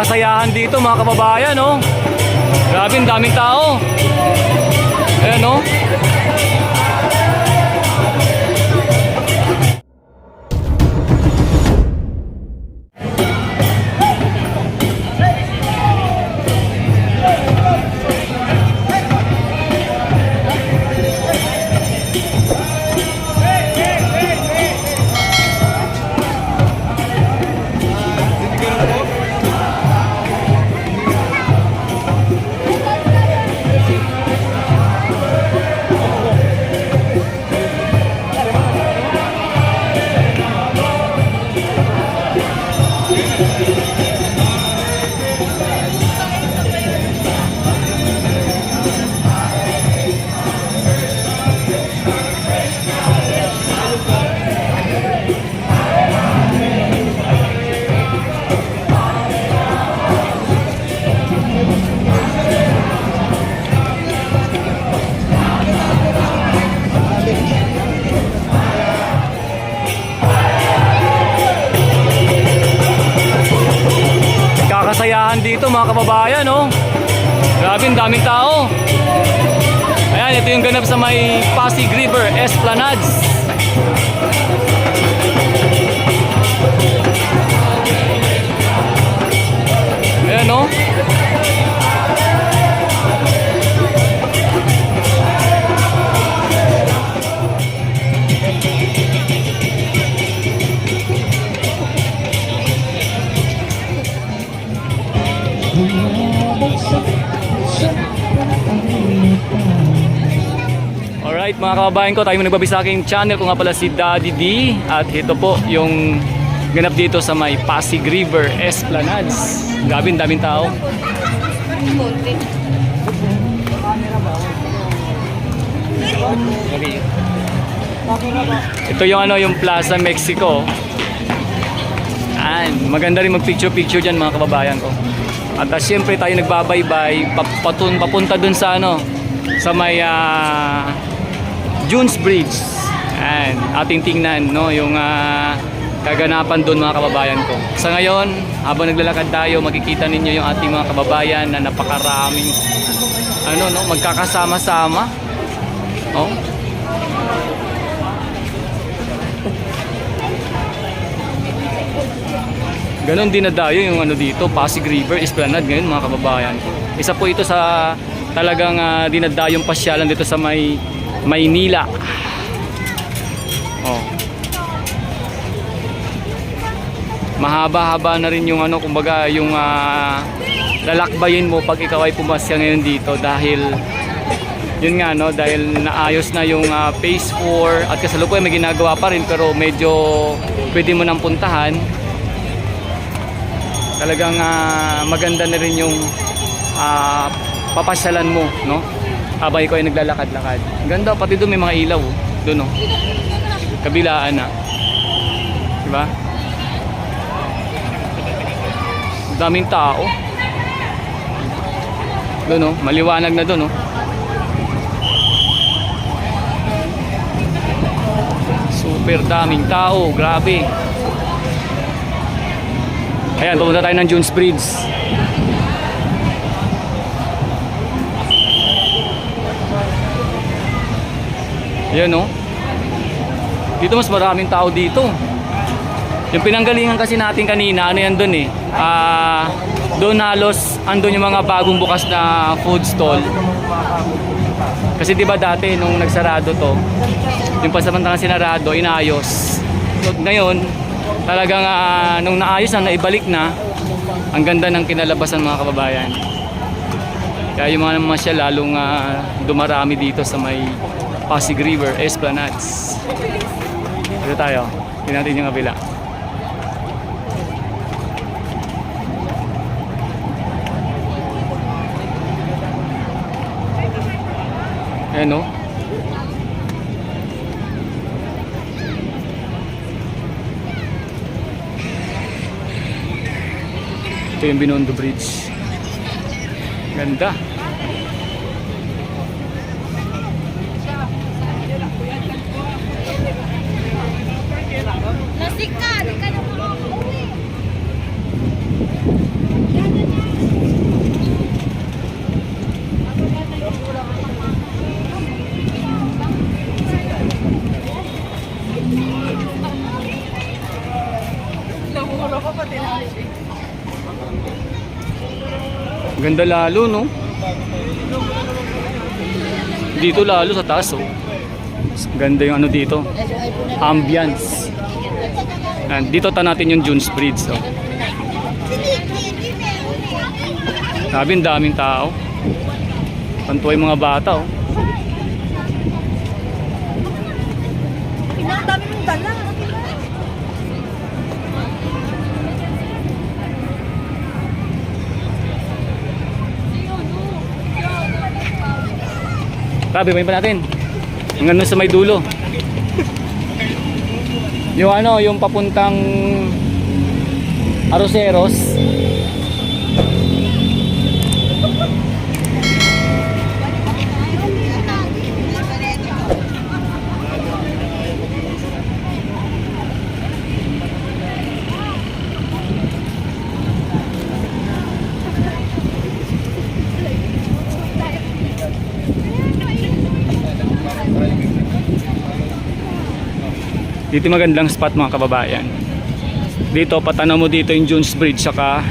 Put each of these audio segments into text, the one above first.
Kakasayahan dito mga kababayan, oh. Grabe, ang daming tao. Ayan, oh. Kakasayahan dito mga kababayan, oh. Grabe, ang daming tao. Ayan, ito yung ganap sa may Pasig River Esplanades. Ayan, oh. Alright mga kababayan ko, tayo mo nagbabi sa aking channel. Ko nga pala si Daddy D. At ito po yung ganap dito sa may Pasig River Esplanades. Grabe, ang daming tao. Ito yung yung Plaza Mexico. Maganda rin mag picture dyan mga kababayan ko. At siyempre tayo nagbabaybay papunta dun sa sa may Dunes Bridge. Ating tingnan yung kaganapan dun mga kababayan ko. Sa ngayon, habang naglalakad tayo, makikita ninyo yung ating mga kababayan na napakaraming magkakasama-sama. Oh. Ganon dinadayo yung dito, Pasig River Esplanade ngayon mga kababayan. Isa po ito sa talagang dinadayong pasyalan dito sa Maynila. Oh. Mahaba-haba na rin yung kumbaga yung lalakbayin mo pag ikaw ay pumasya ngayon dito dahil yun nga dahil naayos na yung phase 4 at kasalukuyan may ginagawa pa rin pero medyo pwede mo nang puntahan. Talagang maganda na rin yung papasyalan mo, no? Habang ikaw ay naglalakad-lakad. Ganda, pati doon may mga ilaw, doon, no? Kabilaan na. Diba? Daming tao. Doon, no? Maliwanag na doon, no? Super daming tao, grabe. Ayan, pupunta tayo ng Dunes Bridge. Ayan, no? Dito mas maraming tao dito. Yung pinanggalingan kasi natin kanina, yan dun doon halos andun yung mga bagong bukas na food stall. Kasi diba dati nung nagsarado to, yung pansamantalang sinarado, inayos. So, ngayon, talagang nung naayos na, naibalik na, ang ganda ng kinalabasan mga kababayan. Kaya yung mga namasya lalong dumarami dito sa may Pasig River Esplanades. Dito tayo, tingnan natin yung kabila. Ayan, no? Ito yung Binondo Bridge. Ganda. Nasikat! Ika na mga uwi! Ganda lalo, no? Dito lalo sa taas, oh. Ganda yung ano dito. Ambience. And dito ta natin yung Dunes Bridge, oh. Sabi, ang daming tao. Pantuwa yung mga bata, oh. Ang dami mong dala. Sabi, bayin pa natin. Hanggang nun sa may dulo. Yung ano, yung papuntang Arroceros. Dito magandang spot mga kababayan. Dito patanaw mo dito yung Dunes Bridge saka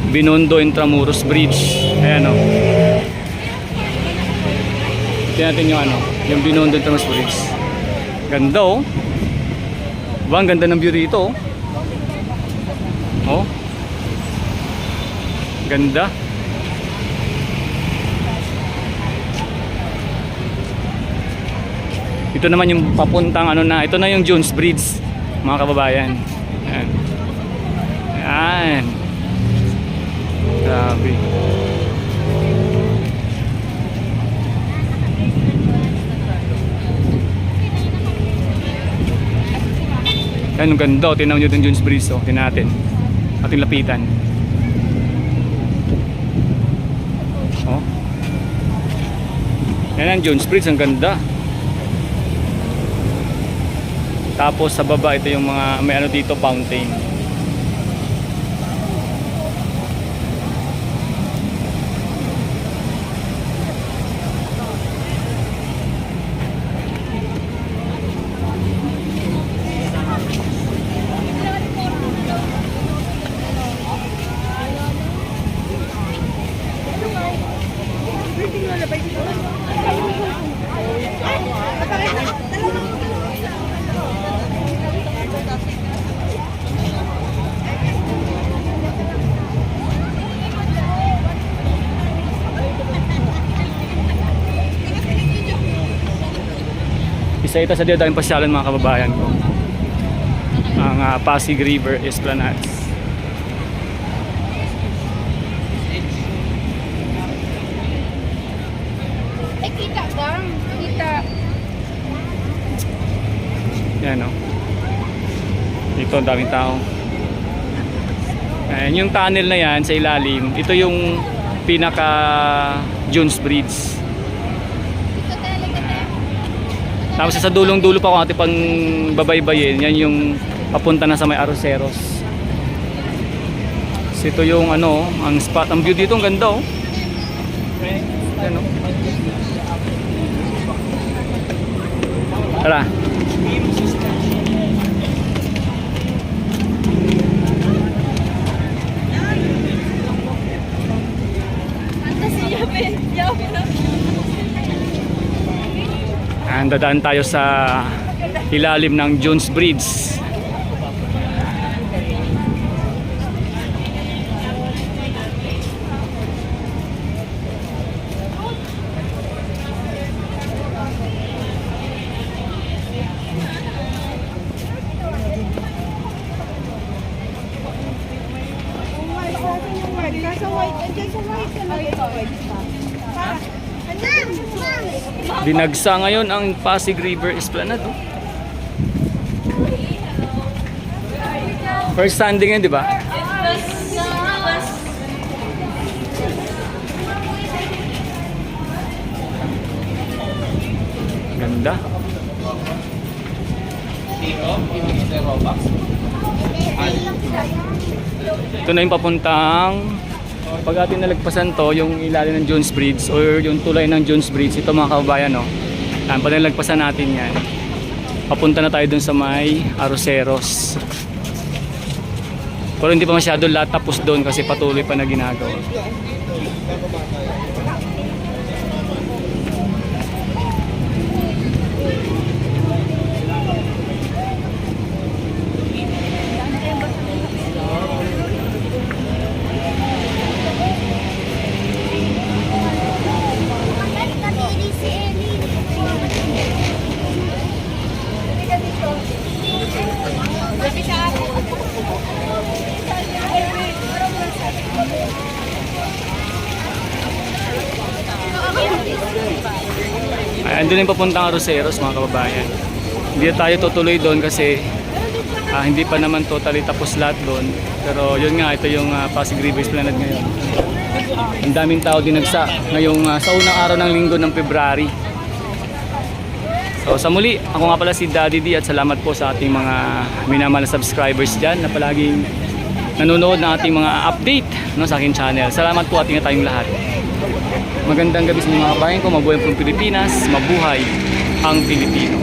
Binondo Intramuros Bridge. Ayan, o. Tingnan natin yung ano, yung Binondo Intramuros Bridge. Ganda, oh. Diba, ang ganda ng view dito, oh. Oh. Ganda. Ito naman yung papuntang ano na, ito na yung Dunes Bridge mga kababayan. Ayan. Ayan. Grabe. Ayan, ang ganda, oh. Tingnan nyo yung Dunes Bridge, oh. Tingnan natin. Ating lapitan. Oh. Ayan ang Dunes Bridge, ang ganda. Tapos sa baba ito yung mga may ano dito, fountain. Isa ito sa dinadaming pasyalan mga kababayan ko, ang Pasig River Esplanades. Kita bang? Kita. Yan, oh. Dito ang daming tao. Ayan, yung tunnel na yan sa ilalim, ito yung pinaka Dunes Bridge. Tapos sa dulong-dulo pa kung ating pang babaybayin, yan yung papunta na sa may Arroceros. So ito yung ano, ang spot, ang view dito, ang ganda, oh. Ayan, oh. Tara. And dadaan tayo sa ilalim ng Dunes Bridge. Dinagsa ngayon ang Pasig River Esplanade, oh. First Sunday ngayon, di ba? Ganda. Ito na yung papuntang, pag atin nalagpasan to, yung ilalim ng Dunes Bridge or yung tulay ng Dunes Bridge, ito mga kababayan, no? Pag nalagpasan natin yan, papunta na tayo dun sa may Arroceros. Pero hindi pa masyado lahat tapos doon kasi patuloy pa na ginagawa. Ay, andun yung papuntang Aroseros mga kababayan. Hindi tayo tutuloy doon kasi hindi pa naman totally tapos lahat doon. Pero yun nga, ito yung Pasig River Esplanade ngayon. Ang daming tao dinagsa ngayong sa unang araw ng linggo ng February. So sa muli, ako nga pala si Daddy D at salamat po sa ating mga minamahal na subscribers dyan na palaging nanonood ng ating mga update no, sa aking channel. Salamat po ating tayong lahat. Magandang gabi sa mga kabayan ko, mabuhay ang Pilipinas, mabuhay ang Pilipino.